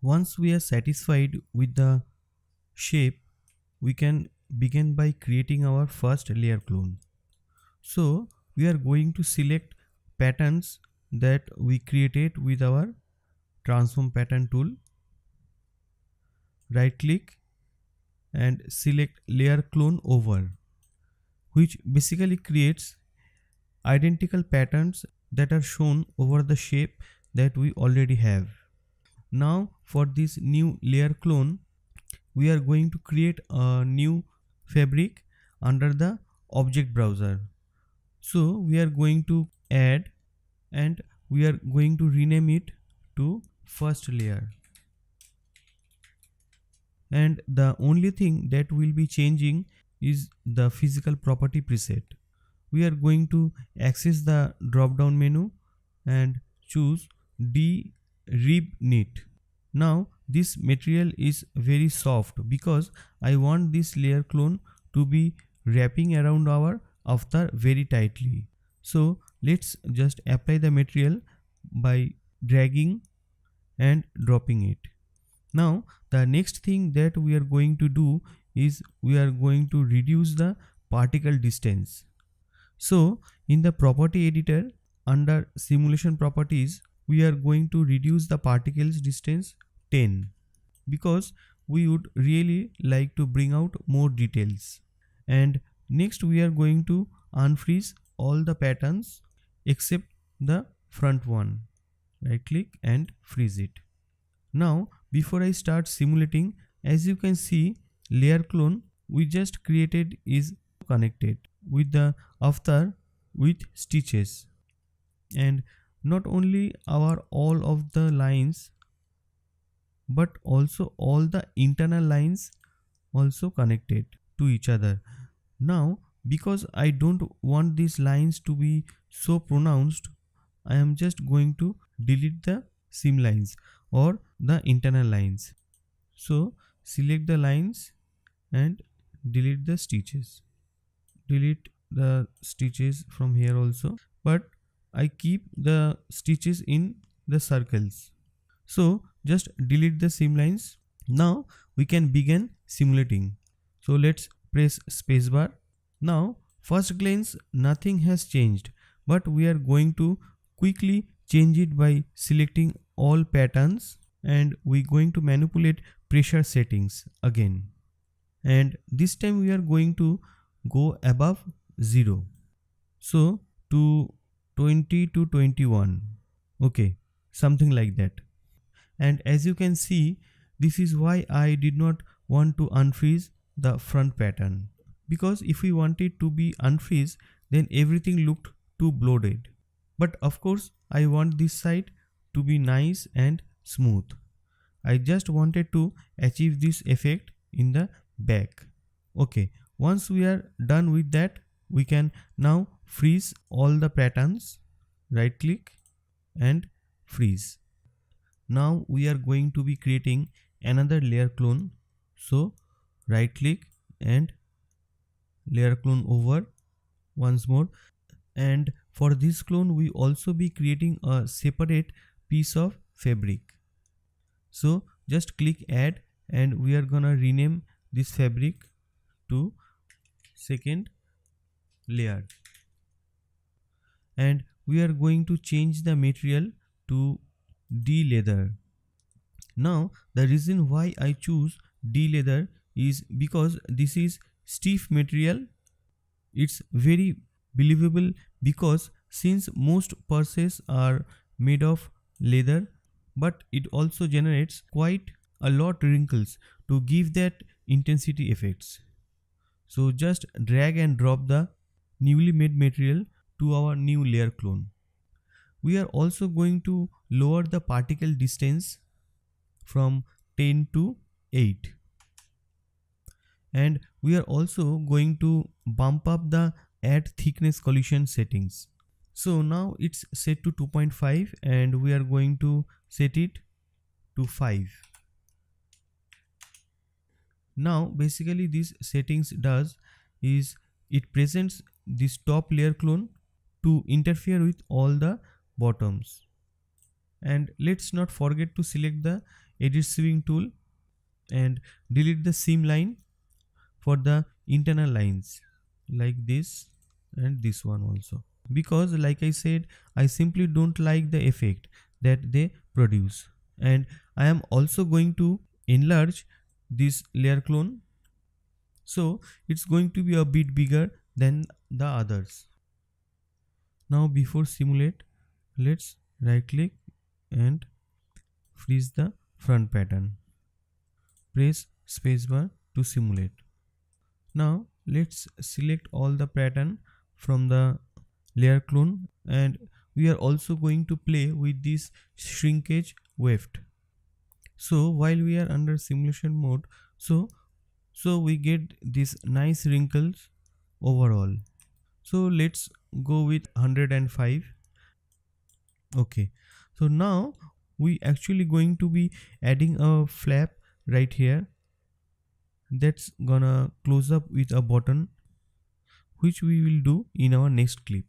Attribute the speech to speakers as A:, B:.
A: Once we are satisfied with the shape, we can begin by creating our first layer clone. So we are going to select patterns that we created with our transform pattern tool. Right click and select layer clone over, which basically creates identical patterns that are shown over the shape that we already have. Now for this new layer clone, we are going to create a new fabric under the object browser. So we are going to add, and we are going to rename it to first layer. And the only thing that will be changing is the physical property preset. We are going to access the drop down menu and choose D-Rib Knit. Now this material is very soft because I want this layer clone to be wrapping around our avatar very tightly. So let's just apply the material by dragging and dropping it. Now the next thing that we are going to do is we are going to reduce the particle distance. So in the property editor under simulation properties, we are going to reduce the particles distance 10 because we would really like to bring out more details. And next we are going to unfreeze all the patterns except the front one. Right click and freeze it. Now before I start simulating, as you can see, layer clone we just created is connected with the avatar with stitches, and not only our all of the lines but also all the internal lines also connected to each other. Now because I don't want these lines to be so pronounced, I am just going to delete the seam lines or the internal lines. So select the lines and delete the stitches. Delete the stitches from here also, but I keep the stitches in the circles. So just delete the seam lines. Now we can begin simulating. So let's press spacebar. Now first glance nothing has changed, but we are going to quickly change it by selecting all patterns, and we going to manipulate pressure settings again, and this time we are going to go above 0, so to 20 to 21, okay, something like that. And as you can see, this is why I did not want to unfreeze the front pattern, because if we wanted to be unfreeze, then everything looked too bloated. But of course I want this side to be nice and smooth. I just wanted to achieve this effect in the back. Okay, once we are done with that, we can now freeze all the patterns. Right click and freeze. Now we are going to be creating another layer clone. So right click and layer clone over once more. And for this clone we also be creating a separate piece of fabric. So just click add, and we are gonna rename this fabric to second layer, and we are going to change the material to D leather. Now the reason why I choose D leather is because this is stiff material. It's very believable because since most purses are made of leather, but it also generates quite a lot wrinkles to give that intensity effects. So just drag and drop the newly made material to our new layer clone. We are also going to lower the particle distance from 10 to 8, and we are also going to bump up the add thickness collision settings. So now it's set to 2.5 and we are going to set it to 5. Now basically this settings does is it presents this top layer clone to interfere with all the bottoms. And let's not forget to select the edit sewing tool and delete the seam line for the internal lines like this and this one also, because like I said, I simply don't like the effect that they produce. And I am also going to enlarge this layer clone, so it's going to be a bit bigger than the others. Now before simulate, let's right click and freeze the front pattern. Press spacebar to simulate. Now let's select all the pattern from the layer clone, and we are also going to play with this shrinkage weft. So while we are under simulation mode, so we get these nice wrinkles overall. So let's go with 105. Okay, so now we actually going to be adding a flap right here that's gonna close up with a button, which we will do in our next clip.